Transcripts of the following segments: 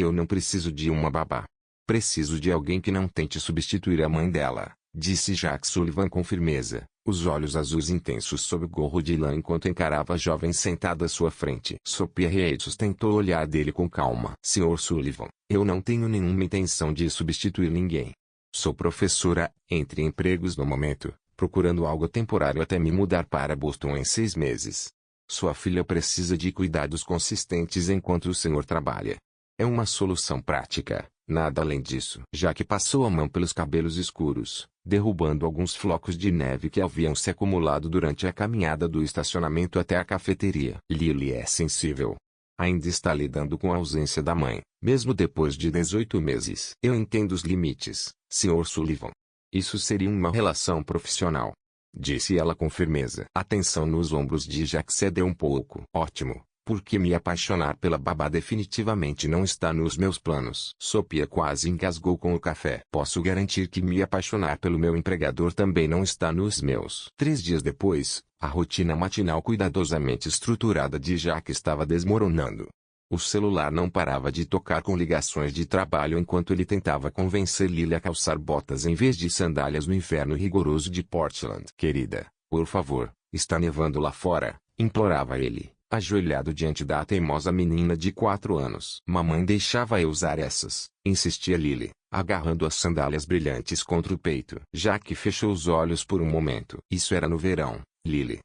Eu não preciso de uma babá. Preciso de alguém que não tente substituir a mãe dela, disse Jack Sullivan com firmeza, os olhos azuis intensos sob o gorro de lã enquanto encarava a jovem sentada à sua frente. Sophia Reed sustentou o olhar dele com calma. Sr. Sullivan, eu não tenho nenhuma intenção de substituir ninguém. Sou professora, entre empregos no momento, procurando algo temporário até me mudar para Boston em 6 meses. Sua filha precisa de cuidados consistentes enquanto o senhor trabalha. É uma solução prática, nada além disso. Jack passou a mão pelos cabelos escuros, derrubando alguns flocos de neve que haviam se acumulado durante a caminhada do estacionamento até a cafeteria. Lily é sensível. Ainda está lidando com a ausência da mãe, mesmo depois de 18 meses. Eu entendo os limites, Sr. Sullivan. Isso seria uma relação profissional, disse ela com firmeza. A tensão nos ombros de Jack cedeu um pouco. Ótimo. Porque me apaixonar pela babá definitivamente não está nos meus planos. Sophia quase engasgou com o café. Posso garantir que me apaixonar pelo meu empregador também não está nos meus. 3 dias depois, a rotina matinal cuidadosamente estruturada de Jack estava desmoronando. O celular não parava de tocar com ligações de trabalho enquanto ele tentava convencer Lily a calçar botas em vez de sandálias no inverno rigoroso de Portland. Querida, por favor, está nevando lá fora, implorava ele, ajoelhado diante da teimosa menina de 4 anos. Mamãe deixava eu usar essas, insistia Lily, agarrando as sandálias brilhantes contra o peito. Jack fechou os olhos por um momento. Isso era no verão, Lily.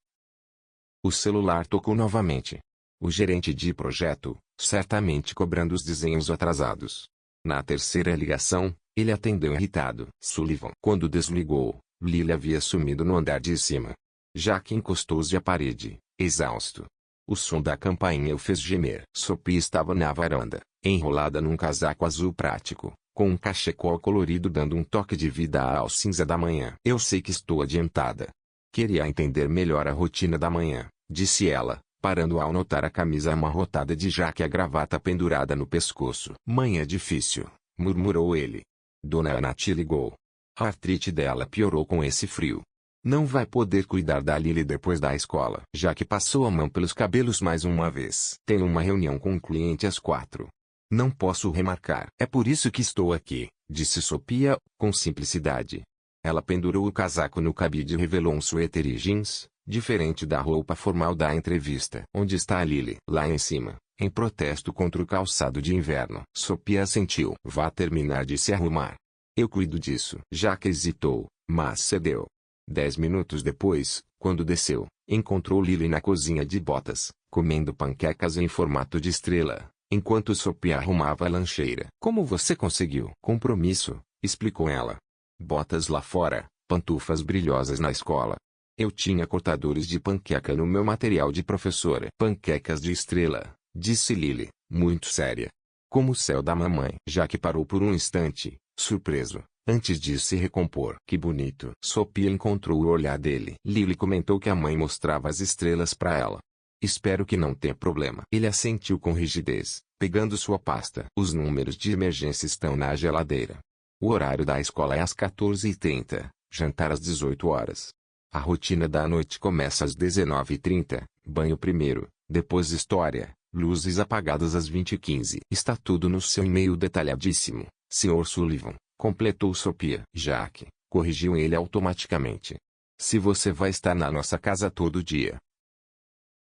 O celular tocou novamente. O gerente de projeto, certamente cobrando os desenhos atrasados. Na terceira ligação, ele atendeu irritado. Sullivan. Quando desligou, Lily havia sumido no andar de cima. Jack encostou-se à parede, exausto. O som da campainha o fez gemer. Sophie estava na varanda, enrolada num casaco azul prático, com um cachecol colorido dando um toque de vida ao cinza da manhã. Eu sei que estou adiantada. Queria entender melhor a rotina da manhã, disse ela, parando ao notar a camisa amarrotada de Jack e a gravata pendurada no pescoço. Manhã difícil, murmurou ele. Dona Ana te ligou. A artrite dela piorou com esse frio. Não vai poder cuidar da Lily depois da escola. Jack passou a mão pelos cabelos mais uma vez. Tenho uma reunião com um cliente às 4. Não posso remarcar. É por isso que estou aqui, disse Sophia, com simplicidade. Ela pendurou o casaco no cabide e revelou um suéter e jeans, diferente da roupa formal da entrevista. Onde está a Lily? Lá em cima, em protesto contra o calçado de inverno. Sophia assentiu. Vá terminar de se arrumar. Eu cuido disso. Jack hesitou, mas cedeu. 10 minutos depois, quando desceu, encontrou Lily na cozinha de botas, comendo panquecas em formato de estrela, enquanto Sophia arrumava a lancheira. Como você conseguiu? Compromisso, explicou ela. Botas lá fora, pantufas brilhosas na escola. Eu tinha cortadores de panqueca no meu material de professora. Panquecas de estrela, disse Lily, muito séria. Como o céu da mamãe. Jack parou por um instante, surpreso, antes de se recompor. Que bonito. Sophia encontrou o olhar dele. Lily comentou que a mãe mostrava as estrelas para ela. Espero que não tenha problema. Ele assentiu com rigidez, pegando sua pasta. Os números de emergência estão na geladeira. O horário da escola é às 14h30, jantar às 18 horas. A rotina da noite começa às 19h30, banho primeiro, depois história, luzes apagadas às 20h15. Está tudo no seu e-mail detalhadíssimo, Sr. Sullivan, completou Sophia. Jack, corrigiu ele automaticamente. Se você vai estar na nossa casa todo dia.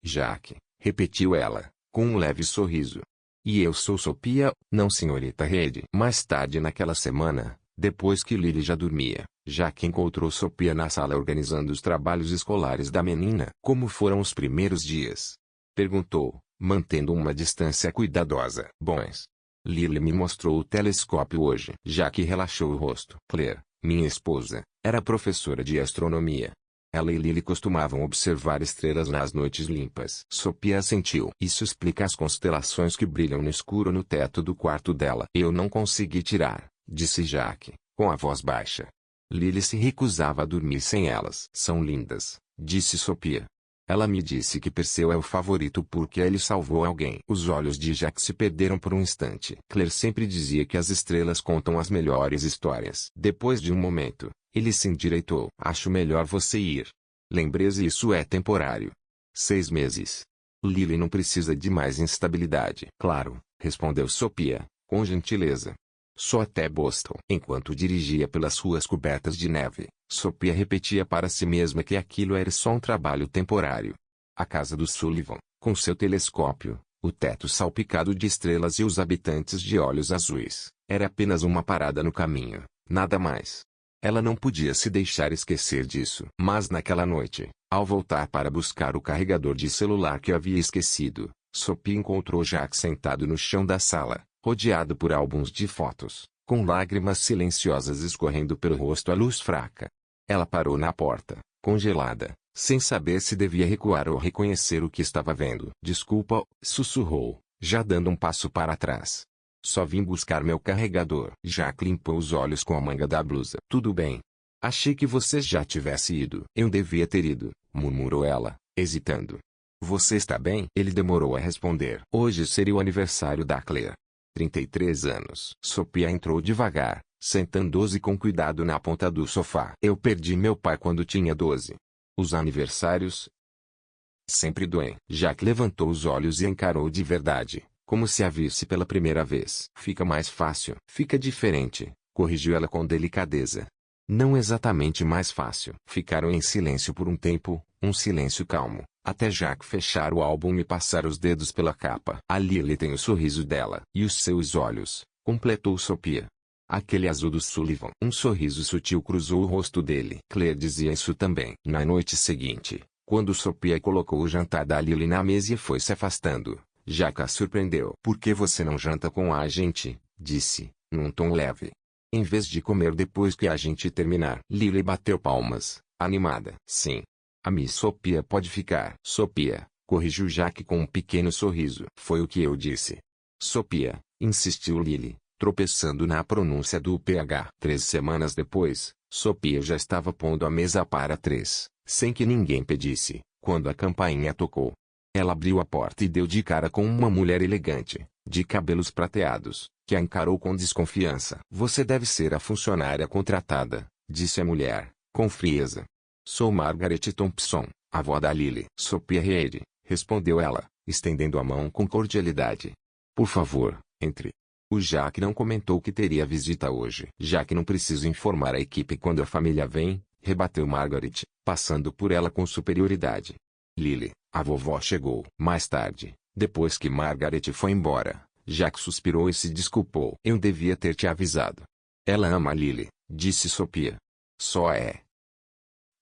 Jack, repetiu ela, com um leve sorriso. E eu sou Sophia, não senhorita Reed. Mais tarde naquela semana, depois que Lily já dormia, Jack encontrou Sophia na sala organizando os trabalhos escolares da menina. Como foram os primeiros dias? Perguntou, mantendo uma distância cuidadosa. Bons. Lily me mostrou o telescópio hoje. Jack relaxou o rosto. Claire, minha esposa, era professora de astronomia. Ela e Lily costumavam observar estrelas nas noites limpas. Sophia assentiu. Isso explica as constelações que brilham no escuro no teto do quarto dela. Eu não consegui tirar, disse Jack, com a voz baixa. Lily se recusava a dormir sem elas. São lindas, disse Sophia. Ela me disse que Perseu é o favorito porque ele salvou alguém. Os olhos de Jack se perderam por um instante. Claire sempre dizia que as estrelas contam as melhores histórias. Depois de um momento, ele se endireitou. Acho melhor você ir. Lembre-se, isso é temporário. 6 meses. Lily não precisa de mais instabilidade. Claro, respondeu Sophia, com gentileza. Só até Boston. Enquanto dirigia pelas ruas cobertas de neve, Sophia repetia para si mesma que aquilo era só um trabalho temporário. A casa do Sullivan, com seu telescópio, o teto salpicado de estrelas e os habitantes de olhos azuis, era apenas uma parada no caminho, nada mais. Ela não podia se deixar esquecer disso. Mas naquela noite, ao voltar para buscar o carregador de celular que havia esquecido, Sophia encontrou Jack sentado no chão da sala, rodeado por álbuns de fotos, com lágrimas silenciosas escorrendo pelo rosto à luz fraca. Ela parou na porta, congelada, sem saber se devia recuar ou reconhecer o que estava vendo. Desculpa, sussurrou, já dando um passo para trás. Só vim buscar meu carregador. Jack limpou os olhos com a manga da blusa. Tudo bem. Achei que você já tivesse ido. Eu devia ter ido, murmurou ela, hesitando. Você está bem? Ele demorou a responder. Hoje seria o aniversário da Claire. 33 anos. Sophia entrou devagar, sentando-se com cuidado na ponta do sofá. Eu perdi meu pai quando tinha 12. Os aniversários sempre doem. Jack levantou os olhos e encarou de verdade, como se a visse pela primeira vez. Fica mais fácil. Fica diferente, corrigiu ela com delicadeza. Não exatamente mais fácil. Ficaram em silêncio por um tempo, um silêncio calmo, até Jack fechar o álbum e passar os dedos pela capa. A Lily tem o sorriso dela. E os seus olhos, completou Sophia. Aquele azul do Sullivan. Um sorriso sutil cruzou o rosto dele. Claire dizia isso também. Na noite seguinte, quando Sophia colocou o jantar da Lily na mesa e foi se afastando, Jack a surpreendeu. Por que você não janta com a gente? Disse, num tom leve. Em vez de comer depois que a gente terminar. Lily bateu palmas, animada. Sim. A Miss Sophia pode ficar. Sophia, corrigiu Jack com um pequeno sorriso. Foi o que eu disse. Sophia, insistiu Lily, tropeçando na pronúncia do PH. 3 semanas depois, Sophia já estava pondo a mesa para 3, sem que ninguém pedisse, quando a campainha tocou. Ela abriu a porta e deu de cara com uma mulher elegante, de cabelos prateados, que a encarou com desconfiança. Você deve ser a funcionária contratada, disse a mulher, com frieza. Sou Margaret Thompson, avó da Lily. Sophia Reid, respondeu ela, estendendo a mão com cordialidade. Por favor, entre. O Jack não comentou que teria visita hoje. Jack não precisa informar a equipe quando a família vem, rebateu Margaret, passando por ela com superioridade. Lily, a vovó chegou. Mais tarde, depois que Margaret foi embora, Jack suspirou e se desculpou. Eu devia ter te avisado. Ela ama Lily, disse Sophia. Só é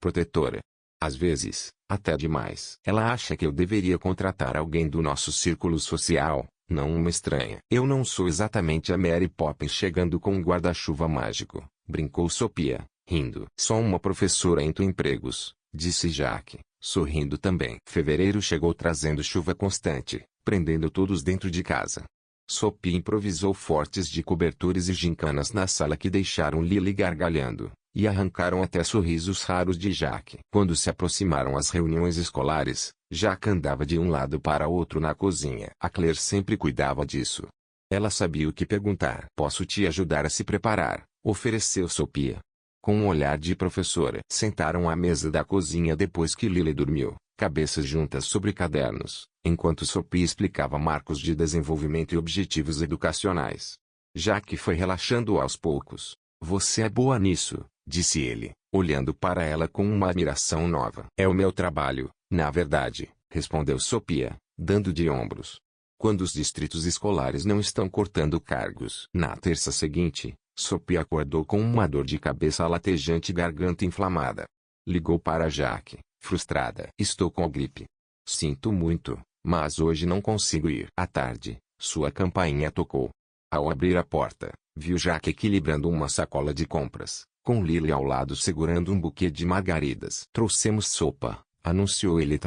protetora. Às vezes, até demais. Ela acha que eu deveria contratar alguém do nosso círculo social, não uma estranha. Eu não sou exatamente a Mary Poppins chegando com um guarda-chuva mágico, brincou Sophia, rindo. Só uma professora entre empregos, disse Jack, sorrindo também. Fevereiro chegou trazendo chuva constante, prendendo todos dentro de casa. Sophia improvisou fortes de cobertores e gincanas na sala que deixaram Lily gargalhando, e arrancaram até sorrisos raros de Jack. Quando se aproximaram as reuniões escolares, Jack andava de um lado para outro na cozinha. A Claire sempre cuidava disso. Ela sabia o que perguntar. Posso te ajudar a se preparar, ofereceu Sophia. Com um olhar de professora. Sentaram à mesa da cozinha depois que Lily dormiu, cabeças juntas sobre cadernos, enquanto Sophia explicava marcos de desenvolvimento e objetivos educacionais. Jack foi relaxando aos poucos. Você é boa nisso, disse ele, olhando para ela com uma admiração nova. É o meu trabalho, na verdade, respondeu Sophia, dando de ombros. Quando os distritos escolares não estão cortando cargos. Na terça seguinte, Sophia acordou com uma dor de cabeça latejante e garganta inflamada. Ligou para Jack, frustrada. Estou com a gripe. Sinto muito, mas hoje não consigo ir. À tarde, sua campainha tocou. Ao abrir a porta, viu Jack equilibrando uma sacola de compras, com Lily ao lado segurando um buquê de margaridas. Trouxemos sopa, anunciou ele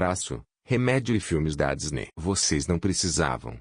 remédio e filmes da Disney. Vocês não precisavam.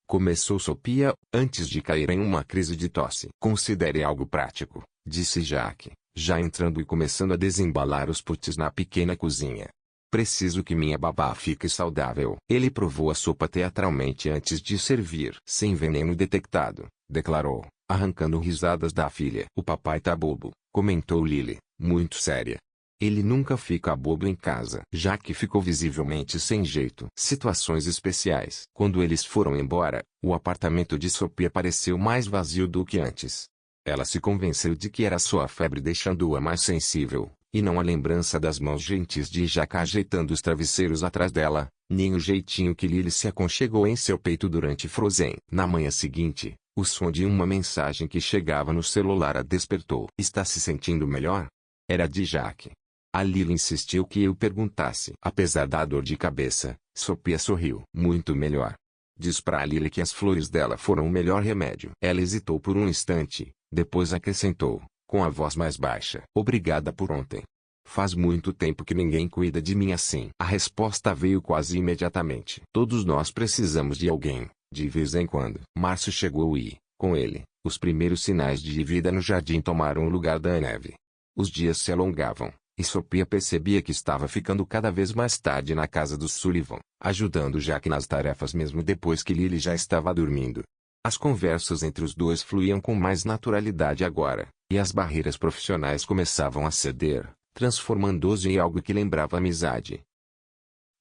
Começou Sophia, antes de cair em uma crise de tosse. Considere algo prático, disse Jack, já entrando e começando a desembalar os potes na pequena cozinha. Preciso que minha babá fique saudável. Ele provou a sopa teatralmente antes de servir. Sem veneno detectado, declarou, arrancando risadas da filha. O papai tá bobo, comentou Lily, muito séria. Ele nunca fica bobo em casa. Jack ficou visivelmente sem jeito. Situações especiais. Quando eles foram embora, o apartamento de Sophia pareceu mais vazio do que antes. Ela se convenceu de que era sua febre deixando-a mais sensível, e não a lembrança das mãos gentis de Jack ajeitando os travesseiros atrás dela, nem o jeitinho que Lily se aconchegou em seu peito durante Frozen. Na manhã seguinte, o som de uma mensagem que chegava no celular a despertou. Está se sentindo melhor? Era de Jack. A Lily insistiu que eu perguntasse. Apesar da dor de cabeça, Sophia sorriu. Muito melhor. Diz pra Lily que as flores dela foram o melhor remédio. Ela hesitou por um instante, depois acrescentou, com a voz mais baixa. Obrigada por ontem. Faz muito tempo que ninguém cuida de mim assim. A resposta veio quase imediatamente. Todos nós precisamos de alguém, de vez em quando. Março chegou e, com ele, os primeiros sinais de vida no jardim tomaram o lugar da neve. Os dias se alongavam, e Sophia percebia que estava ficando cada vez mais tarde na casa dos Sullivan, ajudando Jack nas tarefas mesmo depois que Lily já estava dormindo. As conversas entre os dois fluíam com mais naturalidade agora, e as barreiras profissionais começavam a ceder, transformando-os em algo que lembrava amizade.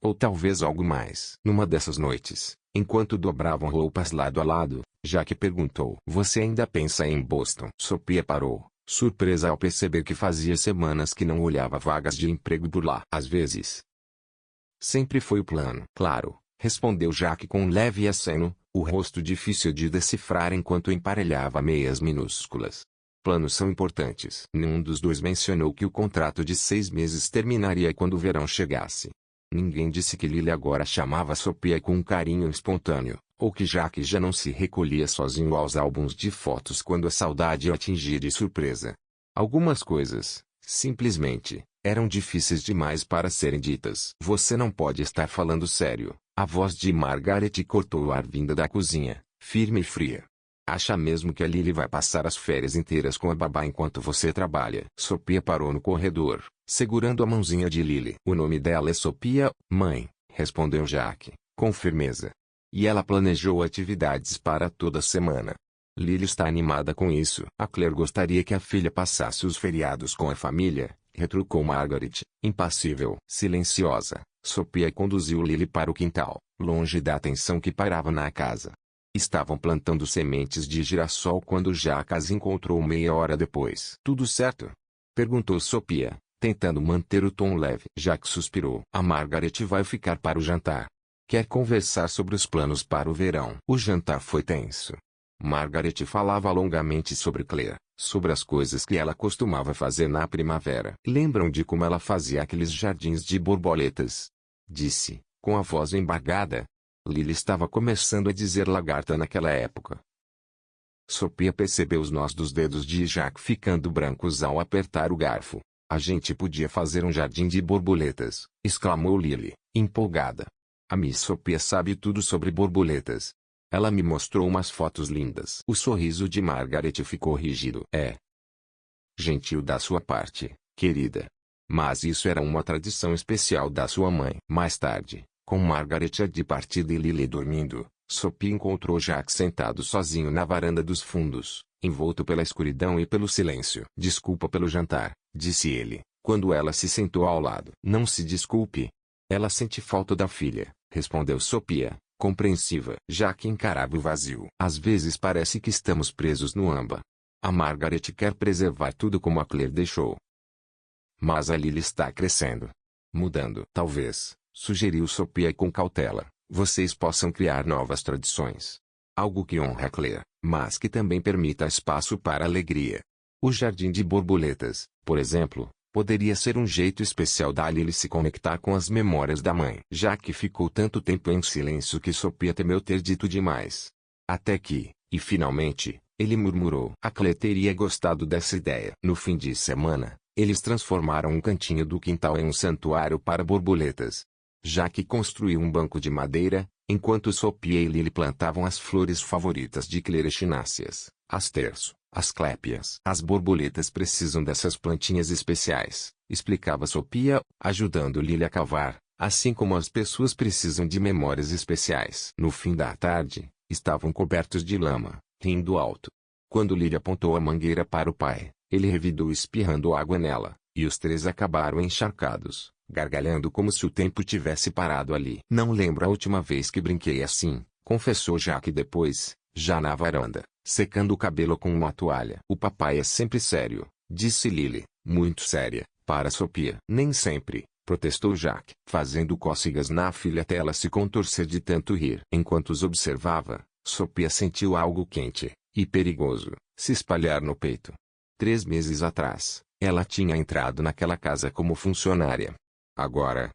Ou talvez algo mais. Numa dessas noites, enquanto dobravam roupas lado a lado, Jack perguntou: Você ainda pensa em Boston? Sophia parou, surpresa ao perceber que fazia semanas que não olhava vagas de emprego por lá. Às vezes. Sempre foi o plano. Claro, respondeu Jack com um leve aceno, o rosto difícil de decifrar enquanto emparelhava meias minúsculas. Planos são importantes. Nenhum dos dois mencionou que o contrato de 6 meses terminaria quando o verão chegasse. Ninguém disse que Lily agora chamava Sophia com um carinho espontâneo, ou que Jack já não se recolhia sozinho aos álbuns de fotos quando a saudade o atingia de surpresa. Algumas coisas, simplesmente, eram difíceis demais para serem ditas. Você não pode estar falando sério. A voz de Margaret cortou o ar vinda da cozinha, firme e fria. Acha mesmo que a Lily vai passar as férias inteiras com a babá enquanto você trabalha? Sophia parou no corredor, segurando a mãozinha de Lily. O nome dela é Sophia, mãe, respondeu Jack, com firmeza. E ela planejou atividades para toda semana. Lily está animada com isso. A Claire gostaria que a filha passasse os feriados com a família, retrucou Margaret, impassível. Silenciosa, Sophia conduziu Lily para o quintal, longe da atenção que pairava na casa. Estavam plantando sementes de girassol quando Jack as encontrou meia hora depois. Tudo certo? Perguntou Sophia, tentando manter o tom leve. Jack suspirou. A Margaret vai ficar para o jantar. Quer conversar sobre os planos para o verão. O jantar foi tenso. Margaret falava longamente sobre Claire, sobre as coisas que ela costumava fazer na primavera. Lembram de como ela fazia aqueles jardins de borboletas? Disse, com a voz embargada. Lily estava começando a dizer lagarta naquela época. Sophia percebeu os nós dos dedos de Jack ficando brancos ao apertar o garfo. A gente podia fazer um jardim de borboletas, exclamou Lily, empolgada. A Miss Sophia sabe tudo sobre borboletas. Ela me mostrou umas fotos lindas. O sorriso de Margaret ficou rígido. É gentil da sua parte, querida. Mas isso era uma tradição especial da sua mãe. Mais tarde, com Margaret de partida e Lily dormindo, Sophia encontrou Jack sentado sozinho na varanda dos fundos, envolto pela escuridão e pelo silêncio. Desculpa pelo jantar, disse ele, quando ela se sentou ao lado. Não se desculpe. Ela sente falta da filha, respondeu Sophia, compreensiva. Jack encarava o vazio. Às vezes parece que estamos presos no âmbar. A Margaret quer preservar tudo como a Claire deixou. Mas a Lily está crescendo. Mudando. Talvez, sugeriu Sophia com cautela, vocês possam criar novas tradições. Algo que honre a Claire, mas que também permita espaço para alegria. O jardim de borboletas, por exemplo, poderia ser um jeito especial da Lily se conectar com as memórias da mãe. Jack ficou tanto tempo em silêncio que Sophia temeu ter dito demais. Até que, e finalmente, ele murmurou. A Claire teria gostado dessa ideia. No fim de semana, eles transformaram um cantinho do quintal em um santuário para borboletas. Jack construiu um banco de madeira, enquanto Sophia e Lily plantavam as flores favoritas de Claire echináceas, as terço, as clépias. As borboletas precisam dessas plantinhas especiais, explicava Sophia, ajudando Lily a cavar, assim como as pessoas precisam de memórias especiais. No fim da tarde, estavam cobertos de lama, rindo alto. Quando Lily apontou a mangueira para o pai, ele revidou espirrando água nela. E os três acabaram encharcados, gargalhando como se o tempo tivesse parado ali. Não lembro a última vez que brinquei assim, confessou Jack depois, já na varanda, secando o cabelo com uma toalha. O papai é sempre sério, disse Lily, muito séria, para Sophia. Nem sempre, protestou Jack, fazendo cócegas na filha até ela se contorcer de tanto rir. Enquanto os observava, Sophia sentiu algo quente e perigoso se espalhar no peito. 3 meses atrás, ela tinha entrado naquela casa como funcionária. Agora...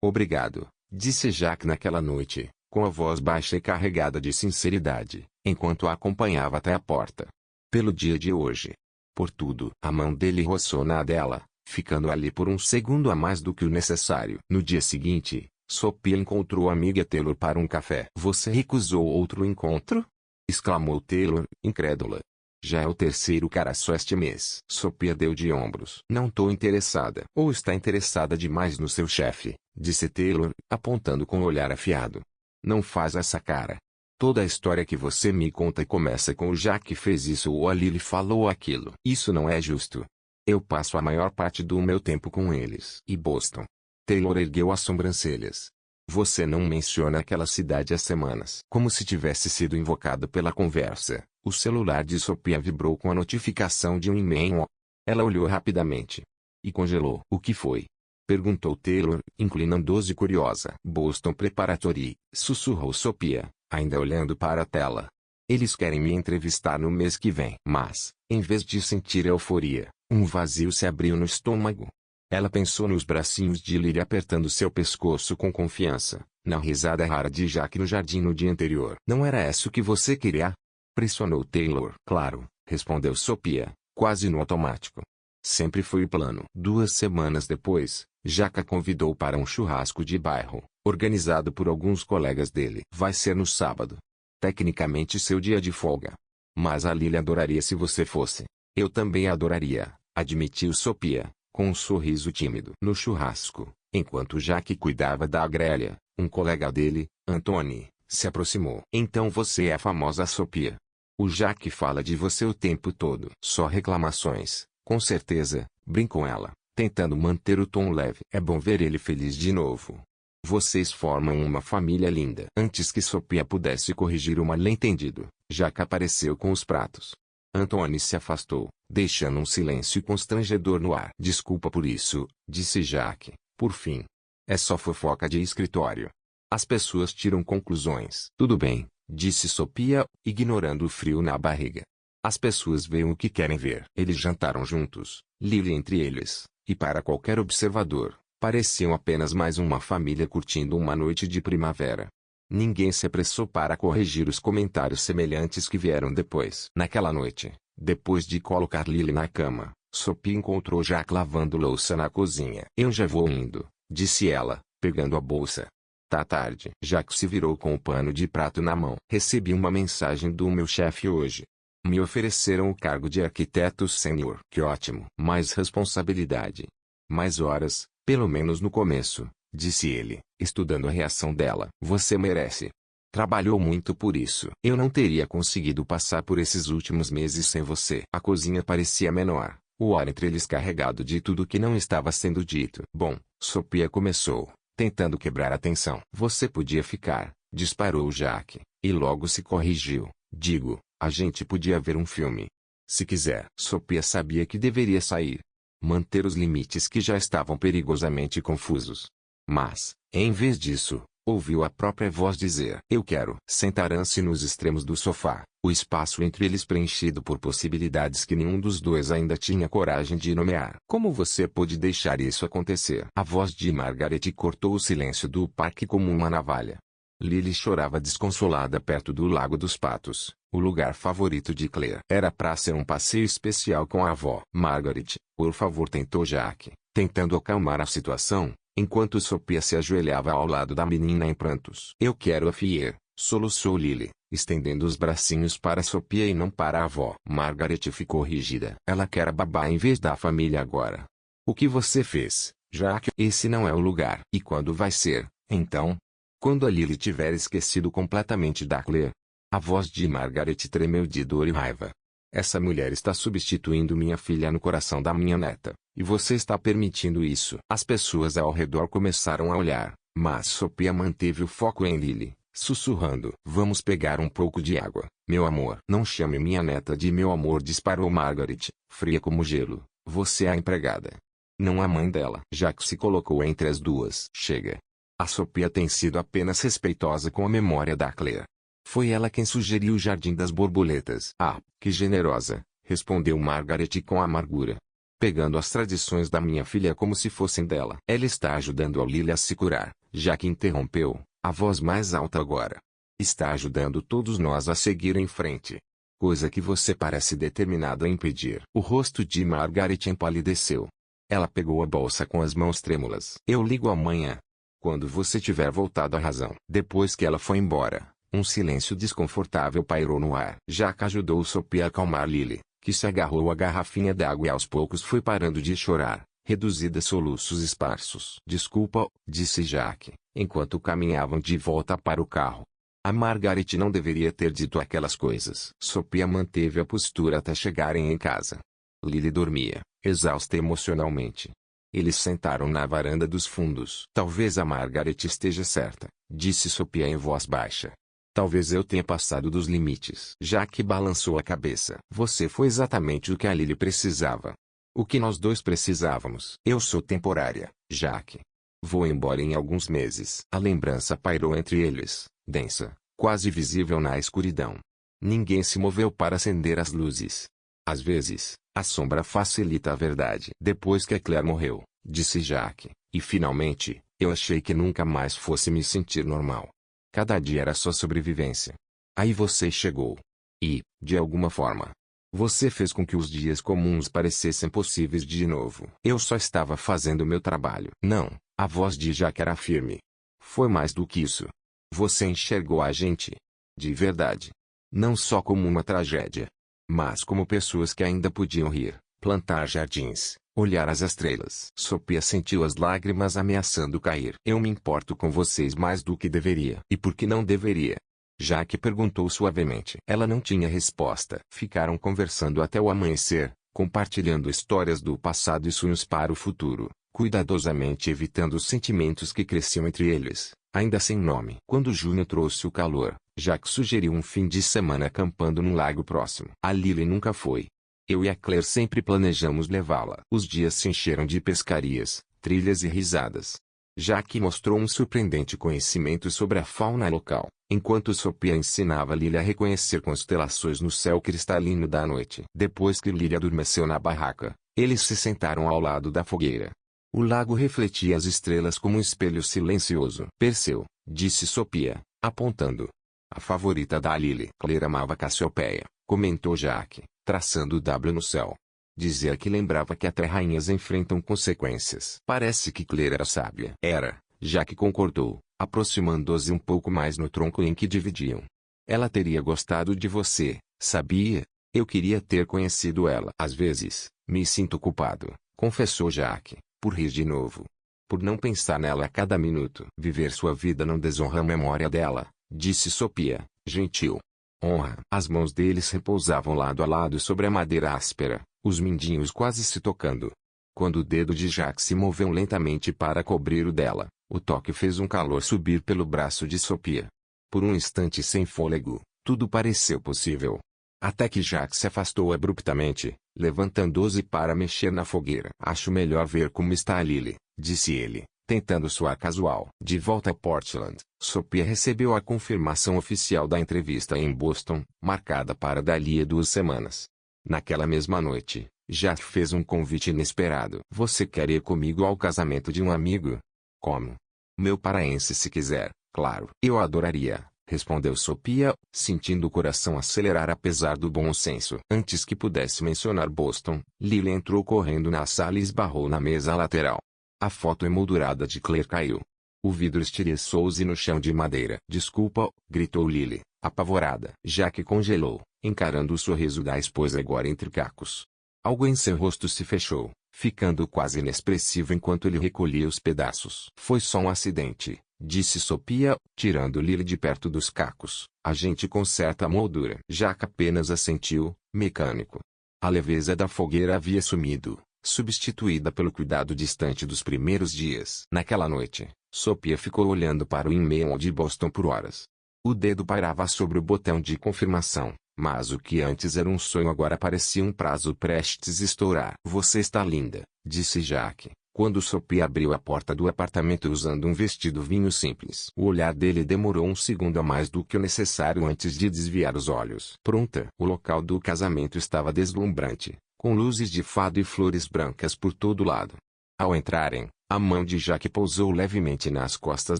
Obrigado, disse Jack naquela noite, com a voz baixa e carregada de sinceridade, enquanto a acompanhava até a porta. Pelo dia de hoje. Por tudo. A mão dele roçou na dela, ficando ali por um segundo a mais do que o necessário. No dia seguinte, Sophia encontrou a amiga Taylor para um café. Você recusou outro encontro? Exclamou Taylor, incrédula. Já é o terceiro cara só este mês. Sophia deu de ombros. Não tô interessada. Ou está interessada demais no seu chefe, disse Taylor, apontando com o olhar afiado. Não faz essa cara. Toda a história que você me conta começa com o Jack fez isso ou a Lily falou aquilo. Isso não é justo. Eu passo a maior parte do meu tempo com eles. E Boston? Taylor ergueu as sobrancelhas. Você não menciona aquela cidade há semanas. Como se tivesse sido invocado pela conversa, o celular de Sophia vibrou com a notificação de um e-mail. Ela olhou rapidamente. E congelou. O que foi? Perguntou Taylor, inclinando-se curiosa. Boston Preparatory, sussurrou Sophia, ainda olhando para a tela. Eles querem me entrevistar no mês que vem. Mas, em vez de sentir euforia, um vazio se abriu no estômago. Ela pensou nos bracinhos de Lily apertando seu pescoço com confiança, na risada rara de Jack no jardim no dia anterior. Não era isso que você queria? Pressionou Taylor. Claro, respondeu Sophia, quase no automático. Sempre foi o plano. 2 semanas depois, Jack a convidou para um churrasco de bairro, organizado por alguns colegas dele. Vai ser no sábado. Tecnicamente seu dia de folga. Mas a Lily adoraria se você fosse. Eu também adoraria, admitiu Sophia, com um sorriso tímido. No churrasco, enquanto Jack cuidava da grelha, um colega dele, Anthony, se aproximou. Então você é a famosa Sophia. O Jack fala de você o tempo todo. Só reclamações, com certeza, brincou ela, tentando manter o tom leve. É bom ver ele feliz de novo. Vocês formam uma família linda. Antes que Sophia pudesse corrigir o mal-entendido, Jack apareceu com os pratos. Anthony se afastou, deixando um silêncio constrangedor no ar. Desculpa por isso, disse Jack, por fim. É só fofoca de escritório. As pessoas tiram conclusões. Tudo bem, disse Sophia, ignorando o frio na barriga. As pessoas veem o que querem ver. Eles jantaram juntos, Lily entre eles, e para qualquer observador, pareciam apenas mais uma família curtindo uma noite de primavera. Ninguém se apressou para corrigir os comentários semelhantes que vieram depois. Naquela noite, depois de colocar Lily na cama, Sophia encontrou Jack lavando louça na cozinha. Eu já vou indo, disse ela, pegando a bolsa. Tá tarde. Jack se virou com o pano de prato na mão. Recebi uma mensagem do meu chefe hoje. Me ofereceram o cargo de arquiteto sênior. Que ótimo. Mais responsabilidade. Mais horas, pelo menos no começo, disse ele, estudando a reação dela. Você merece. Trabalhou muito por isso. Eu não teria conseguido passar por esses últimos meses sem você. A cozinha parecia menor, o ar entre eles carregado de tudo que não estava sendo dito. Bom, Sophia começou, tentando quebrar a tensão. Você podia ficar, disparou Jack, e logo se corrigiu. Digo, a gente podia ver um filme. Se quiser. Sophia sabia que deveria sair. Manter os limites que já estavam perigosamente confusos. Mas, em vez disso, ouviu a própria voz dizer: eu quero. Sentaram-se nos extremos do sofá, o espaço entre eles preenchido por possibilidades que nenhum dos dois ainda tinha coragem de nomear. Como você pôde deixar isso acontecer? A voz de Margaret cortou o silêncio do parque como uma navalha. Lily chorava desconsolada perto do Lago dos Patos, o lugar favorito de Claire. Era pra ser um passeio especial com a avó. Margaret, por favor, tentou Jack, tentando acalmar a situação, enquanto Sophia se ajoelhava ao lado da menina em prantos. Eu quero a Fier, soluçou Lily, estendendo os bracinhos para Sophia e não para a avó. Margaret ficou rígida. Ela quer a babá em vez da família agora. O que você fez, Jack? Esse não é o lugar. E quando vai ser, então? Quando a Lily tiver esquecido completamente da Claire. A voz de Margaret tremeu de dor e raiva. Essa mulher está substituindo minha filha no coração da minha neta. E você está permitindo isso. As pessoas ao redor começaram a olhar, mas Sophia manteve o foco em Lily, sussurrando. Vamos pegar um pouco de água, meu amor. Não chame minha neta de meu amor, disparou Margaret, fria como gelo. Você é a empregada. Não a mãe dela. Jack se colocou entre as duas. Chega. A Sophia tem sido apenas respeitosa com a memória da Claire. Foi ela quem sugeriu o Jardim das Borboletas. Ah, que generosa, respondeu Margaret com amargura. Pegando as tradições da minha filha como se fossem dela. Ela está ajudando a Lily a se curar. Jack interrompeu, a voz mais alta agora. Está ajudando todos nós a seguir em frente. Coisa que você parece determinado a impedir. O rosto de Margaret empalideceu. Ela pegou a bolsa com as mãos trêmulas. Eu ligo amanhã. Quando você tiver voltado à razão. Depois que ela foi embora, um silêncio desconfortável pairou no ar. Jack ajudou Sophia a acalmar Lily, que se agarrou à garrafinha d'água e aos poucos foi parando de chorar, reduzida a soluços esparsos. Desculpa, disse Jack, enquanto caminhavam de volta para o carro. A Margaret não deveria ter dito aquelas coisas. Sophia manteve a postura até chegarem em casa. Lily dormia, exausta emocionalmente. Eles sentaram na varanda dos fundos. Talvez a Margaret esteja certa, disse Sophia em voz baixa. Talvez eu tenha passado dos limites. Jack balançou a cabeça. Você foi exatamente o que a Lily precisava. O que nós dois precisávamos. Eu sou temporária, Jack. Vou embora em alguns meses. A lembrança pairou entre eles, densa, quase visível na escuridão. Ninguém se moveu para acender as luzes. Às vezes, a sombra facilita a verdade. Depois que a Claire morreu, disse Jack, e finalmente, eu achei que nunca mais fosse me sentir normal. Cada dia era só sobrevivência. Aí você chegou. E, de alguma forma, você fez com que os dias comuns parecessem possíveis de novo. Eu só estava fazendo meu trabalho. Não, a voz de Jack era firme. Foi mais do que isso. Você enxergou a gente. De verdade. Não só como uma tragédia, mas como pessoas que ainda podiam rir, plantar jardins, olhar as estrelas. Sophia sentiu as lágrimas ameaçando cair. Eu me importo com vocês mais do que deveria. E por que não deveria? Jack perguntou suavemente. Ela não tinha resposta. Ficaram conversando até o amanhecer, compartilhando histórias do passado e sonhos para o futuro, cuidadosamente evitando os sentimentos que cresciam entre eles, ainda sem nome. Quando junho trouxe o calor, Jack sugeriu um fim de semana acampando num lago próximo. A Lily nunca foi. Eu e a Claire sempre planejamos levá-la. Os dias se encheram de pescarias, trilhas e risadas. Jack mostrou um surpreendente conhecimento sobre a fauna local, enquanto Sophia ensinava Lily a reconhecer constelações no céu cristalino da noite. Depois que Lily adormeceu na barraca, eles se sentaram ao lado da fogueira. O lago refletia as estrelas como um espelho silencioso. Perseu, disse Sophia, apontando. A favorita da Lily. Claire amava Cassiopeia, comentou Jack, traçando o W no céu. Dizia que lembrava que até rainhas enfrentam consequências. Parece que Claire era sábia. Era, Jack concordou, aproximando-se um pouco mais no tronco em que dividiam. Ela teria gostado de você, sabia? Eu queria ter conhecido ela. Às vezes, me sinto culpado, confessou Jack, por rir de novo. Por não pensar nela a cada minuto. Viver sua vida não desonra a memória dela, disse Sophia, gentil. Honra. As mãos deles repousavam lado a lado sobre a madeira áspera, os mindinhos quase se tocando. Quando o dedo de Jack se moveu lentamente para cobrir o dela, o toque fez um calor subir pelo braço de Sophia. Por um instante sem fôlego, tudo pareceu possível. Até que Jack se afastou abruptamente, levantando-se para mexer na fogueira. Acho melhor ver como está a Lily, disse ele, tentando soar casual. De volta a Portland, Sophia recebeu a confirmação oficial da entrevista em Boston, marcada para dali a 2 semanas. Naquela mesma noite, Jack fez um convite inesperado. Você quer ir comigo ao casamento de um amigo? Como? Meu paraense se quiser, claro. Eu adoraria, respondeu Sophia, sentindo o coração acelerar apesar do bom senso. Antes que pudesse mencionar Boston, Lily entrou correndo na sala e esbarrou na mesa lateral. A foto emoldurada de Claire caiu. O vidro estilhaçou-se no chão de madeira. Desculpa, gritou Lily, apavorada. Jack congelou, encarando o sorriso da esposa agora entre cacos. Algo em seu rosto se fechou, ficando quase inexpressivo enquanto ele recolhia os pedaços. Foi só um acidente, disse Sophia, tirando Lily de perto dos cacos. A gente conserta a moldura. Jack apenas assentiu, mecânico. A leveza da fogueira havia sumido, substituída pelo cuidado distante dos primeiros dias. Naquela noite, Sophia ficou olhando para o e-mail de Boston por horas. O dedo pairava sobre o botão de confirmação, mas o que antes era um sonho agora parecia um prazo prestes a estourar. Você está linda, disse Jack, quando Sophia abriu a porta do apartamento usando um vestido vinho simples. O olhar dele demorou um segundo a mais do que o necessário antes de desviar os olhos. Pronta. O local do casamento estava deslumbrante, com luzes de fado e flores brancas por todo lado. Ao entrarem, a mão de Jack pousou levemente nas costas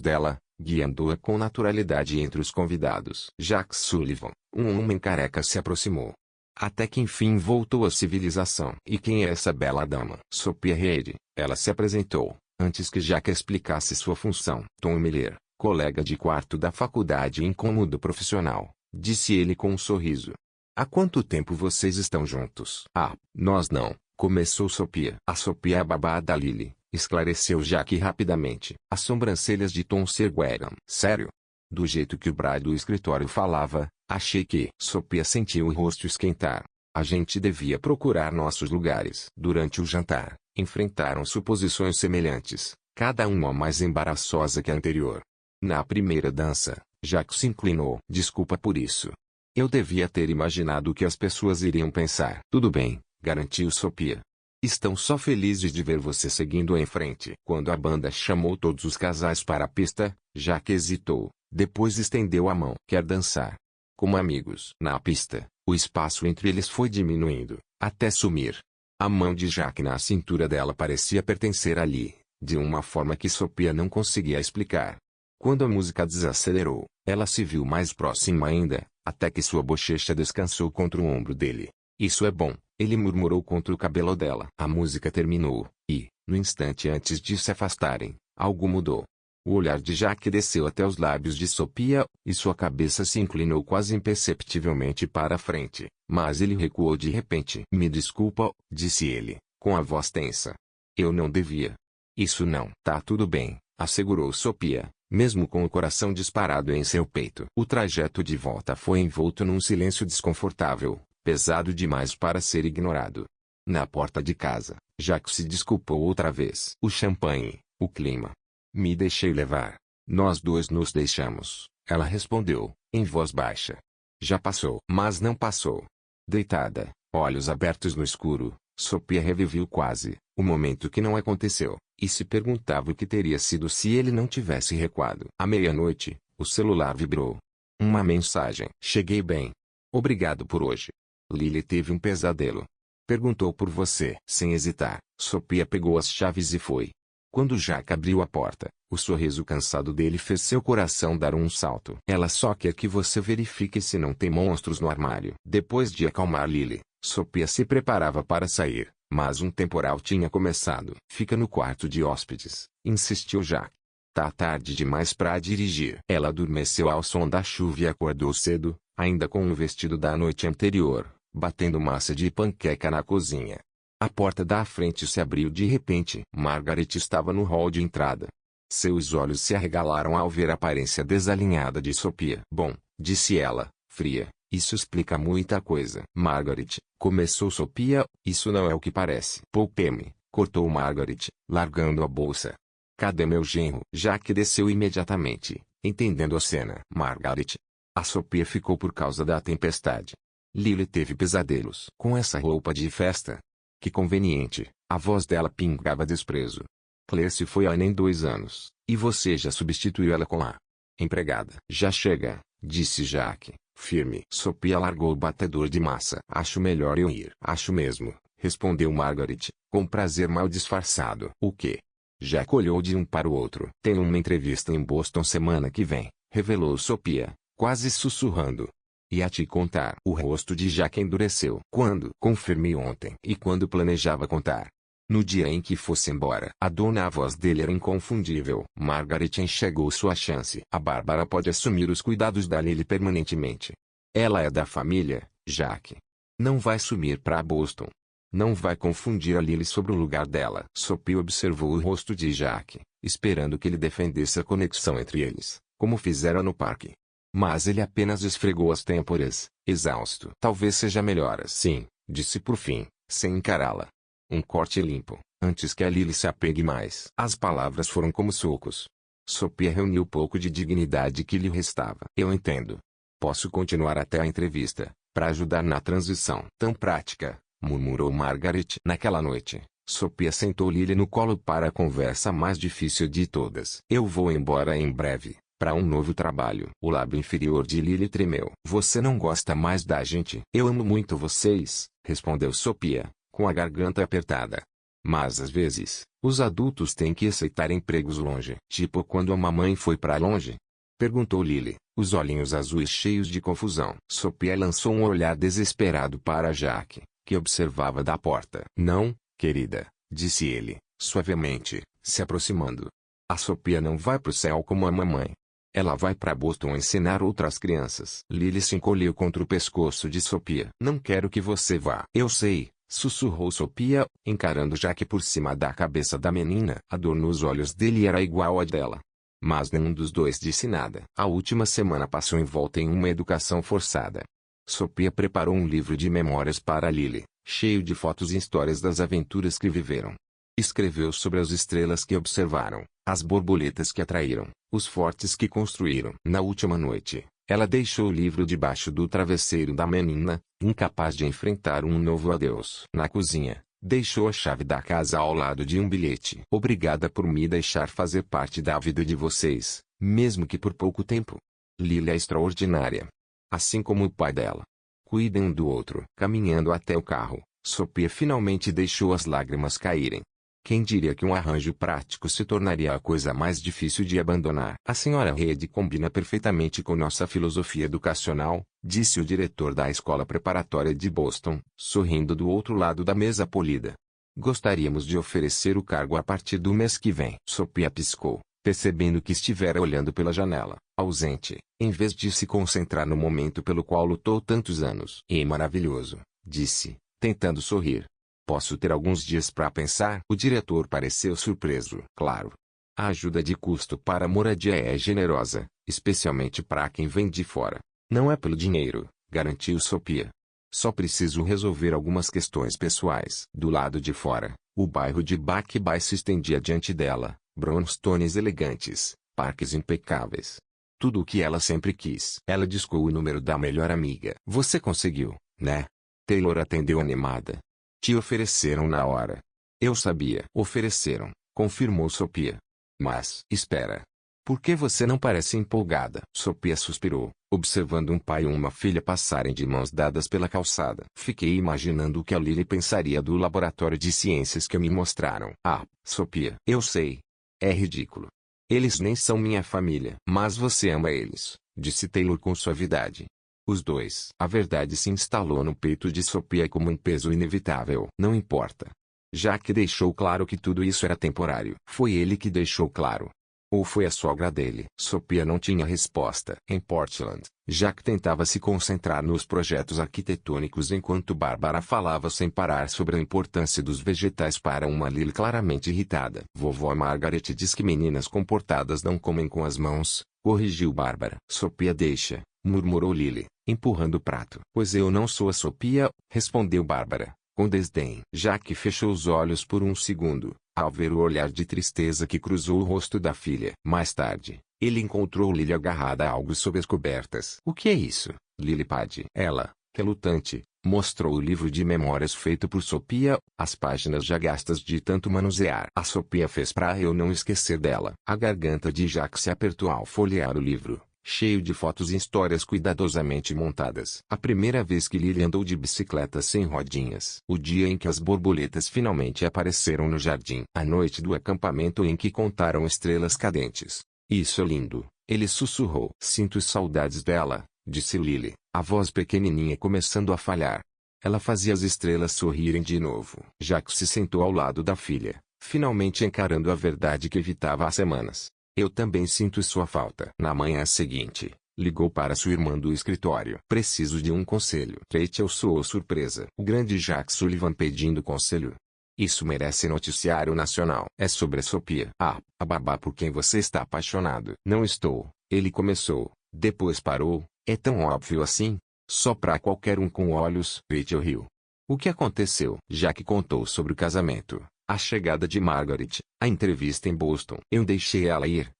dela, guiando-a com naturalidade entre os convidados. Jack Sullivan, um homem careca, se aproximou. Até que enfim voltou à civilização. E quem é essa bela dama? Sophia Reid, ela se apresentou, antes que Jack explicasse sua função. Tom Miller, colega de quarto da faculdade e incômodo profissional, disse ele com um sorriso. Há quanto tempo vocês estão juntos? Ah, nós não, começou Sophia. A Sophia é a babá da Lily, esclareceu Jack rapidamente. As sobrancelhas de Tom se ergueram. Sério? Do jeito que o Brad do escritório falava, achei que... Sophia sentiu o rosto esquentar. A gente devia procurar nossos lugares. Durante o jantar, enfrentaram suposições semelhantes, cada uma mais embaraçosa que a anterior. Na primeira dança, Jack se inclinou. Desculpa por isso. Eu devia ter imaginado o que as pessoas iriam pensar. Tudo bem, garantiu Sophia. Estão só felizes de ver você seguindo em frente. Quando a banda chamou todos os casais para a pista, Jack hesitou, depois estendeu a mão. Quer dançar? Como amigos. Na pista, o espaço entre eles foi diminuindo, até sumir. A mão de Jack na cintura dela parecia pertencer ali, de uma forma que Sophia não conseguia explicar. Quando a música desacelerou, ela se viu mais próxima ainda, até que sua bochecha descansou contra o ombro dele. Isso é bom, ele murmurou contra o cabelo dela. A música terminou, e, no instante antes de se afastarem, algo mudou. O olhar de Jack desceu até os lábios de Sophia, e sua cabeça se inclinou quase imperceptivelmente para a frente, mas ele recuou de repente. Me desculpa, disse ele, com a voz tensa. Eu não devia. Isso não. Tá tudo bem, assegurou Sophia, mesmo com o coração disparado em seu peito. O trajeto de volta foi envolto num silêncio desconfortável, pesado demais para ser ignorado. Na porta de casa, Jack se desculpou outra vez. O champanhe, o clima. Me deixei levar. Nós dois nos deixamos, ela respondeu, em voz baixa. Já passou. Mas não passou. Deitada, olhos abertos no escuro, Sophia reviveu quase o momento que não aconteceu, e se perguntava o que teria sido se ele não tivesse recuado. À meia-noite, o celular vibrou. Uma mensagem. Cheguei bem. Obrigado por hoje. Lily teve um pesadelo. Perguntou por você. Sem hesitar, Sophia pegou as chaves e foi. Quando Jack abriu a porta, o sorriso cansado dele fez seu coração dar um salto. Ela só quer que você verifique se não tem monstros no armário. Depois de acalmar Lily, Sophia se preparava para sair, mas um temporal tinha começado. Fica no quarto de hóspedes, insistiu Jack. Tá tarde demais para dirigir. Ela adormeceu ao som da chuva e acordou cedo, ainda com o vestido da noite anterior, batendo massa de panqueca na cozinha. A porta da frente se abriu de repente. Margaret estava no hall de entrada. Seus olhos se arregalaram ao ver a aparência desalinhada de Sophia. Bom, disse ela, fria, isso explica muita coisa. Margaret, começou Sophia, isso não é o que parece. Poupeme, cortou Margaret, largando a bolsa. Cadê meu genro? Jack desceu imediatamente, entendendo a cena. Margaret. A Sophia ficou por causa da tempestade. Lily teve pesadelos. Com essa roupa de festa? Que conveniente, a voz dela pingava desprezo. Claire se foi há nem 2 anos, e você já substituiu ela com a empregada. Já chega, disse Jack, firme. Sophia largou o batedor de massa. Acho melhor eu ir. Acho mesmo, respondeu Margaret, com prazer mal disfarçado. O quê? Jack olhou de um para o outro. Tenho uma entrevista em Boston semana que vem, revelou Sophia, quase sussurrando. Ia te contar. O rosto de Jack endureceu. Quando? Confirmei ontem. E quando planejava contar? No dia em que fosse embora. A voz dele era inconfundível. Margaret enxergou sua chance. A Bárbara pode assumir os cuidados da Lily permanentemente. Ela é da família, Jack. Não vai sumir para Boston. Não vai confundir a Lily sobre o lugar dela. Sophia observou o rosto de Jack, esperando que ele defendesse a conexão entre eles, como fizeram no parque. Mas ele apenas esfregou as têmporas, exausto. Talvez seja melhor assim, disse por fim, sem encará-la. Um corte limpo, antes que a Lily se apegue mais. As palavras foram como socos. Sophia reuniu o pouco de dignidade que lhe restava. Eu entendo. Posso continuar até a entrevista, para ajudar na transição. Tão prática, murmurou Margaret. Naquela noite, Sophia sentou Lily no colo para a conversa mais difícil de todas. Eu vou embora em breve, para um novo trabalho. O lábio inferior de Lily tremeu. Você não gosta mais da gente? Eu amo muito vocês, respondeu Sophia, com a garganta apertada. Mas às vezes, os adultos têm que aceitar empregos longe. Tipo quando a mamãe foi para longe? Perguntou Lily, os olhinhos azuis cheios de confusão. Sophia lançou um olhar desesperado para Jack, que observava da porta. Não, querida, disse ele, suavemente, se aproximando. A Sophia não vai pro céu como a mamãe. Ela vai para Boston ensinar outras crianças. Lily se encolheu contra o pescoço de Sophia. Não quero que você vá. Eu sei, sussurrou Sophia, encarando Jack por cima da cabeça da menina. A dor nos olhos dele era igual à dela. Mas nenhum dos dois disse nada. A última semana passou envolta em uma educação forçada. Sophia preparou um livro de memórias para Lily, cheio de fotos e histórias das aventuras que viveram. Escreveu sobre as estrelas que observaram, as borboletas que atraíram, os fortes que construíram. Na última noite, ela deixou o livro debaixo do travesseiro da menina, incapaz de enfrentar um novo adeus. Na cozinha, deixou a chave da casa ao lado de um bilhete. Obrigada por me deixar fazer parte da vida de vocês, mesmo que por pouco tempo. Lily é extraordinária. Assim como o pai dela. Cuidem um do outro. Caminhando até o carro, Sophia finalmente deixou as lágrimas caírem. Quem diria que um arranjo prático se tornaria a coisa mais difícil de abandonar? A senhora Reed combina perfeitamente com nossa filosofia educacional, disse o diretor da escola preparatória de Boston, sorrindo do outro lado da mesa polida. Gostaríamos de oferecer o cargo a partir do mês que vem. Sophia piscou, percebendo que estivera olhando pela janela, ausente, em vez de se concentrar no momento pelo qual lutou tantos anos. É maravilhoso, disse, tentando sorrir. Posso ter alguns dias para pensar? O diretor pareceu surpreso. Claro. A ajuda de custo para a moradia é generosa, especialmente para quem vem de fora. Não é pelo dinheiro, garantiu Sophia. Só preciso resolver algumas questões pessoais. Do lado de fora, o bairro de Buck Bay se estendia diante dela, brownstones elegantes, parques impecáveis. Tudo o que ela sempre quis. Ela discou o número da melhor amiga. Você conseguiu, né? Taylor atendeu animada. Te ofereceram na hora. Eu sabia. Ofereceram, confirmou Sophia. Mas, espera. Por que você não parece empolgada? Sophia suspirou, observando um pai e uma filha passarem de mãos dadas pela calçada. Fiquei imaginando o que a Lily pensaria do laboratório de ciências que me mostraram. Ah, Sophia. Eu sei. É ridículo. Eles nem são minha família. Mas você ama eles, disse Taylor com suavidade. Os dois. A verdade se instalou no peito de Sophia como um peso inevitável. Não importa. Jack deixou claro que tudo isso era temporário. Foi ele que deixou claro. Ou foi a sogra dele? Sophia não tinha resposta. Em Portland, Jack tentava se concentrar nos projetos arquitetônicos enquanto Bárbara falava sem parar sobre a importância dos vegetais para uma Lily claramente irritada. Vovó Margaret diz que meninas comportadas não comem com as mãos, corrigiu Bárbara. Sophia deixa, murmurou Lily, empurrando o prato. Pois eu não sou a Sophia, respondeu Bárbara, com desdém. Jack fechou os olhos por um segundo, ao ver o olhar de tristeza que cruzou o rosto da filha. Mais tarde, ele encontrou Lily agarrada a algo sob as cobertas. O que é isso, Lily Pad? Ela, relutante, mostrou o livro de memórias feito por Sophia, as páginas já gastas de tanto manusear. A Sophia fez para eu não esquecer dela. A garganta de Jack se apertou ao folhear o livro, cheio de fotos e histórias cuidadosamente montadas. A primeira vez que Lily andou de bicicleta sem rodinhas. O dia em que as borboletas finalmente apareceram no jardim. A noite do acampamento em que contaram estrelas cadentes. Isso é lindo, ele sussurrou. Sinto saudades dela, disse Lily, a voz pequenininha começando a falhar. Ela fazia as estrelas sorrirem de novo. Jack se sentou ao lado da filha, finalmente encarando a verdade que evitava há semanas. Eu também sinto sua falta. Na manhã seguinte, ligou para sua irmã do escritório. Preciso de um conselho. Rachel soou surpresa. O grande Jack Sullivan pedindo conselho. Isso merece noticiário nacional. É sobre a Sophia. Ah, a babá por quem você está apaixonado. Não estou. Ele começou, depois parou. É tão óbvio assim? Só para qualquer um com olhos. Rachel riu. O que aconteceu? Jack contou sobre o casamento, a chegada de Margaret, a entrevista em Boston. Eu deixei ela ir,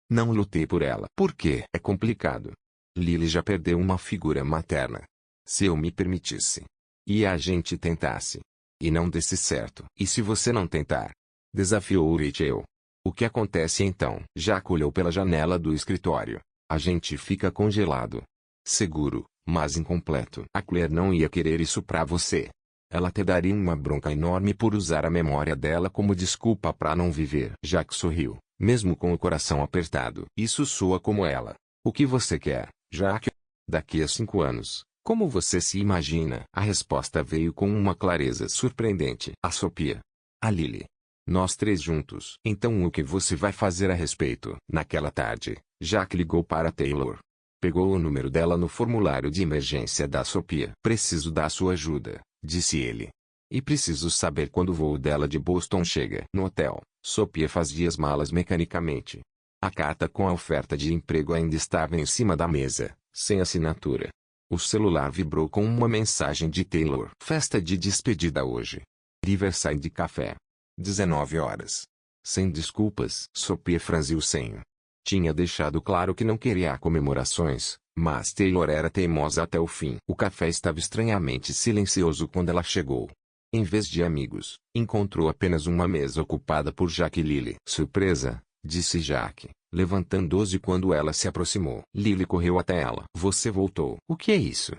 Não lutei por ela. Por quê? É complicado. Lily já perdeu uma figura materna. Se eu me permitisse. E a gente tentasse. E não desse certo. E se você não tentar? Desafiou Rachel. O que acontece então? Jack olhou pela janela do escritório. A gente fica congelado. Seguro, mas incompleto. A Claire não ia querer isso pra você. Ela te daria uma bronca enorme por usar a memória dela como desculpa pra não viver. Jack sorriu, mesmo com o coração apertado. Isso soa como ela. O que você quer, Jack? Daqui a 5 anos, como você se imagina? A resposta veio com uma clareza surpreendente. A Sophia. A Lily. Nós 3 juntos. Então o que você vai fazer a respeito? Naquela tarde, Jack ligou para Taylor. Pegou o número dela no formulário de emergência da Sophia. Preciso da sua ajuda, disse ele. E preciso saber quando o voo dela de Boston chega. No hotel, Sophia fazia as malas mecanicamente. A carta com a oferta de emprego ainda estava em cima da mesa, sem assinatura. O celular vibrou com uma mensagem de Taylor. Festa de despedida hoje. Riverside Café. 19 horas. Sem desculpas. Sophia franziu o senho. Tinha deixado claro que não queria comemorações, mas Taylor era teimosa até o fim. O café estava estranhamente silencioso quando ela chegou. Em vez de amigos, encontrou apenas uma mesa ocupada por Jack e Lily. Surpresa, disse Jack, levantando-se quando ela se aproximou. Lily correu até ela. Você voltou. O que é isso?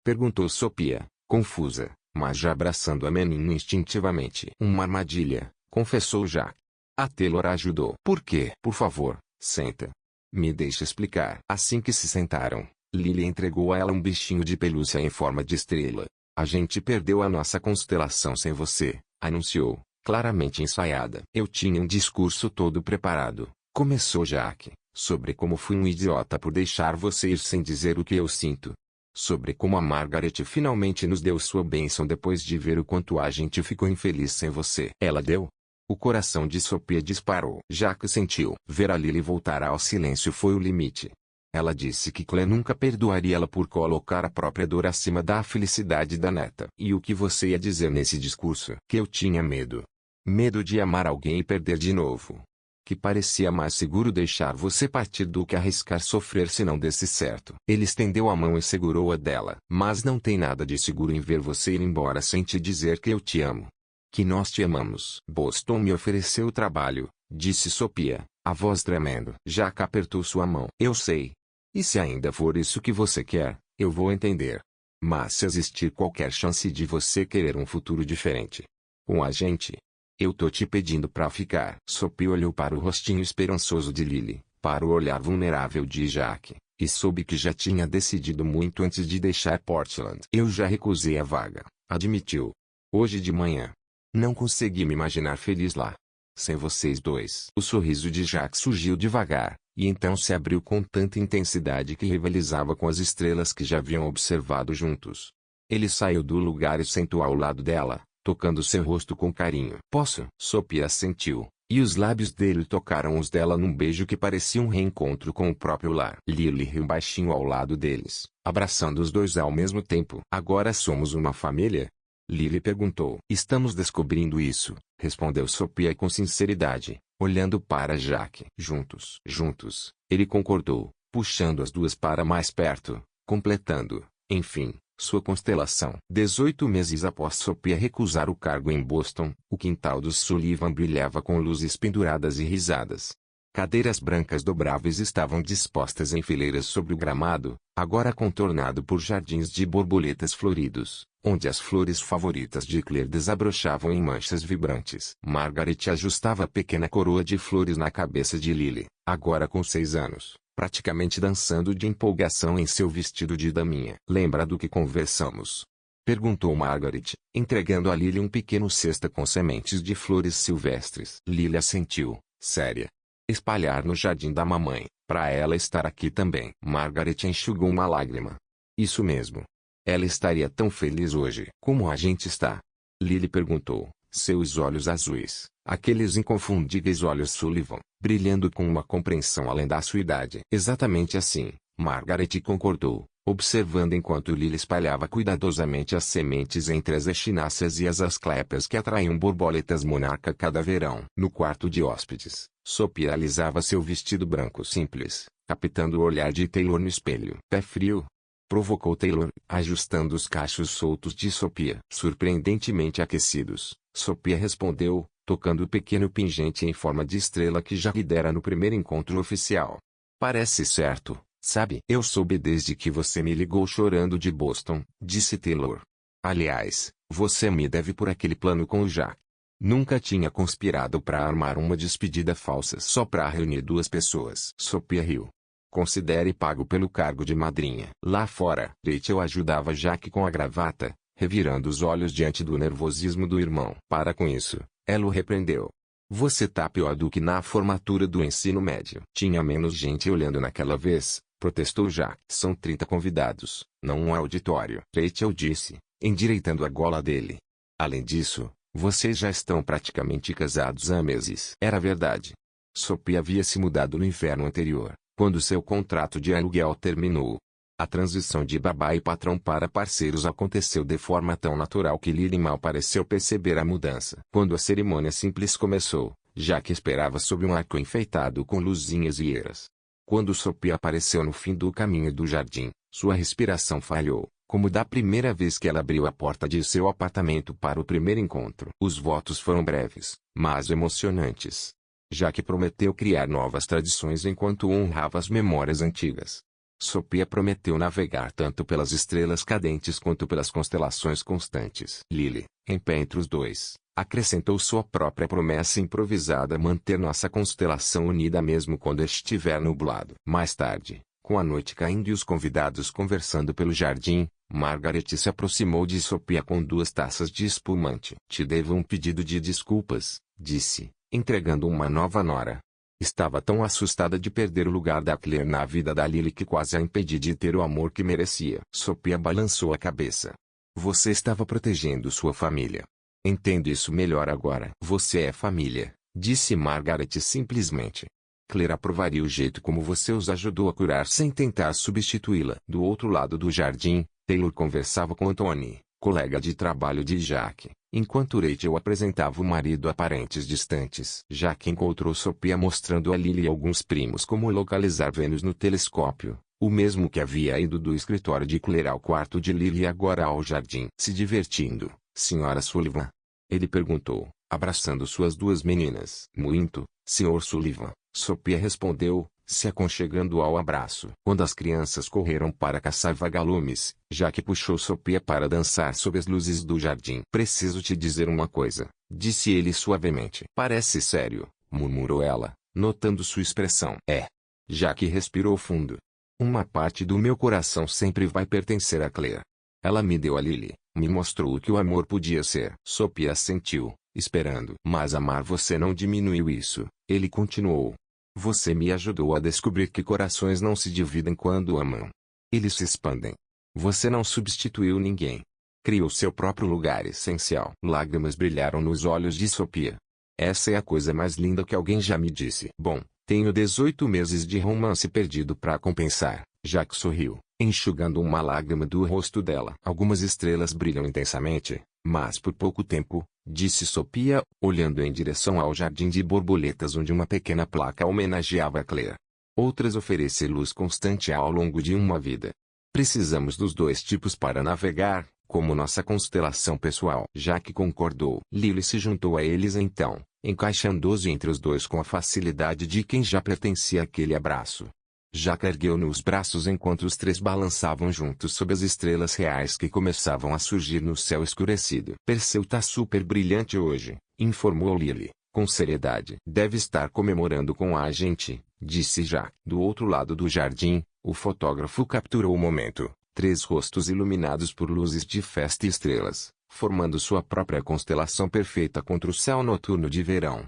Perguntou Sophia, confusa, mas já abraçando a menina instintivamente. Uma armadilha, confessou Jack. A Taylor ajudou. Por quê? Por favor, senta. Me deixe explicar. Assim que se sentaram, Lily entregou a ela um bichinho de pelúcia em forma de estrela. A gente perdeu a nossa constelação sem você, anunciou, claramente ensaiada. Eu tinha um discurso todo preparado, começou Jack, sobre como fui um idiota por deixar você ir sem dizer o que eu sinto. Sobre como a Margaret finalmente nos deu sua bênção depois de ver o quanto a gente ficou infeliz sem você. Ela deu? O coração de Sophia disparou. Jack sentiu. Ver a Lily voltar ao silêncio foi o limite. Ela disse que Claire nunca perdoaria ela por colocar a própria dor acima da felicidade da neta. E o que você ia dizer nesse discurso? Que eu tinha medo. Medo de amar alguém e perder de novo. Que parecia mais seguro deixar você partir do que arriscar sofrer se não desse certo. Ele estendeu a mão e segurou a dela. Mas não tem nada de seguro em ver você ir embora sem te dizer que eu te amo. Que nós te amamos. Boston me ofereceu trabalho, disse Sophia, a voz tremendo. Jack apertou sua mão. Eu sei. E se ainda for isso que você quer, eu vou entender. Mas se existir qualquer chance de você querer um futuro diferente com a gente, eu tô te pedindo pra ficar. Sophie olhou para o rostinho esperançoso de Lily, para o olhar vulnerável de Jack, e soube que já tinha decidido muito antes de deixar Portland. Eu já recusei a vaga, admitiu. Hoje de manhã. Não consegui me imaginar feliz lá. Sem vocês dois. O sorriso de Jack surgiu devagar, e então se abriu com tanta intensidade que rivalizava com as estrelas que já haviam observado juntos. Ele saiu do lugar e sentou ao lado dela, tocando seu rosto com carinho. Posso? Sophia assentiu, e os lábios dele tocaram os dela num beijo que parecia um reencontro com o próprio lar. Lily riu baixinho ao lado deles, abraçando os dois ao mesmo tempo. Agora somos uma família? Lily perguntou. Estamos descobrindo isso, respondeu Sophia com sinceridade, olhando para Jack. Juntos, ele concordou, puxando as duas para mais perto, completando, enfim, sua constelação. 18 meses após Sophia recusar o cargo em Boston, o quintal dos Sullivan brilhava com luzes penduradas e risadas. Cadeiras brancas dobráveis estavam dispostas em fileiras sobre o gramado, agora contornado por jardins de borboletas floridos, onde as flores favoritas de Claire desabrochavam em manchas vibrantes. Margaret ajustava a pequena coroa de flores na cabeça de Lily, agora com 6 anos, praticamente dançando de empolgação em seu vestido de daminha. Lembra do que conversamos? Perguntou Margaret, entregando a Lily um pequeno cesta com sementes de flores silvestres. Lily assentiu, séria. Espalhar no jardim da mamãe, para ela estar aqui também. Margaret enxugou uma lágrima. Isso mesmo. Ela estaria tão feliz hoje. Como a gente está? Lily perguntou, seus olhos azuis, aqueles inconfundíveis olhos Sullivan, brilhando com uma compreensão além da sua idade. Exatamente assim, Margaret concordou, observando enquanto Lily espalhava cuidadosamente as sementes entre as echináceas e as asclépias que atraíam borboletas monarca cada verão. No quarto de hóspedes, Sophia alisava seu vestido branco simples, captando o olhar de Taylor no espelho. Pé frio? Provocou Taylor, ajustando os cachos soltos de Sophia. Surpreendentemente aquecidos, Sophia respondeu, tocando o pequeno pingente em forma de estrela que já lhe dera no primeiro encontro oficial. Parece certo, sabe? Eu soube desde que você me ligou chorando de Boston, disse Taylor. Aliás, você me deve por aquele plano com o Jack. Nunca tinha conspirado para armar uma despedida falsa só para reunir duas pessoas. Sophia riu. Considere pago pelo cargo de madrinha. Lá fora, Rachel ajudava Jack com a gravata, revirando os olhos diante do nervosismo do irmão. Para com isso, ela o repreendeu. Você tá pior do que na formatura do ensino médio. Tinha menos gente olhando naquela vez, protestou Jack. São 30 convidados, não um auditório. Rachel disse, endireitando a gola dele. Além disso, vocês já estão praticamente casados há meses. Era verdade. Sophia havia se mudado no inverno anterior, quando seu contrato de aluguel terminou. A transição de babá e patrão para parceiros aconteceu de forma tão natural que Lily mal pareceu perceber a mudança. Quando a cerimônia simples começou, Jack esperava sob um arco enfeitado com luzinhas e eiras. Quando Sophia apareceu no fim do caminho do jardim, sua respiração falhou, como da primeira vez que ela abriu a porta de seu apartamento para o primeiro encontro. Os votos foram breves, mas emocionantes. Jack prometeu criar novas tradições enquanto honrava as memórias antigas. Sophia prometeu navegar tanto pelas estrelas cadentes quanto pelas constelações constantes. Lily, em pé entre os dois, acrescentou sua própria promessa improvisada: manter nossa constelação unida mesmo quando estiver nublado. Mais tarde, com a noite caindo e os convidados conversando pelo jardim, Margaret se aproximou de Sophia com 2 taças de espumante. Te devo um pedido de desculpas, disse, entregando uma nova nora. Estava tão assustada de perder o lugar da Claire na vida da Lily que quase a impedi de ter o amor que merecia. Sophia balançou a cabeça. Você estava protegendo sua família. Entendo isso melhor agora. Você é família, disse Margaret simplesmente. Claire aprovaria o jeito como você os ajudou a curar sem tentar substituí-la. Do outro lado do jardim, Taylor conversava com Anthony, colega de trabalho de Jack, enquanto Rachel apresentava o marido a parentes distantes. Jack encontrou Sophia mostrando a Lily alguns primos como localizar Vênus no telescópio, o mesmo que havia ido do escritório de Claire ao quarto de Lily e agora ao jardim. Se divertindo, Sra. Sullivan? Ele perguntou, abraçando suas 2 meninas. Muito, Sr. Sullivan, Sophia respondeu, se aconchegando ao abraço. Quando as crianças correram para caçar vagalumes, Jack puxou Sophia para dançar sob as luzes do jardim. Preciso te dizer uma coisa, disse ele suavemente. Parece sério, murmurou ela, notando sua expressão. É. Jack respirou fundo. Uma parte do meu coração sempre vai pertencer a Claire. Ela me deu a Lily, me mostrou o que o amor podia ser. Sophia assentiu, esperando. Mas amar você não diminuiu isso, ele continuou. Você me ajudou a descobrir que corações não se dividem quando amam. Eles se expandem. Você não substituiu ninguém. Criou seu próprio lugar essencial. Lágrimas brilharam nos olhos de Sophia. Essa é a coisa mais linda que alguém já me disse. Bom, tenho 18 meses de romance perdido para compensar. Jack sorriu, enxugando uma lágrima do rosto dela. Algumas estrelas brilham intensamente, mas por pouco tempo, disse Sophia, olhando em direção ao jardim de borboletas onde uma pequena placa homenageava Claire. Outras oferecem luz constante ao longo de uma vida. Precisamos dos 2 tipos para navegar, como nossa constelação pessoal. Jack concordou. Lily se juntou a eles então, encaixando-se entre os 2 com a facilidade de quem já pertencia àquele abraço. Jack ergueu nos braços enquanto os 3 balançavam juntos sob as estrelas reais que começavam a surgir no céu escurecido. Perseu tá super brilhante hoje, informou Lily, com seriedade. Deve estar comemorando com a gente, disse Jack. Do outro lado do jardim, o fotógrafo capturou o momento. 3 rostos iluminados por luzes de festa e estrelas, formando sua própria constelação perfeita contra o céu noturno de verão.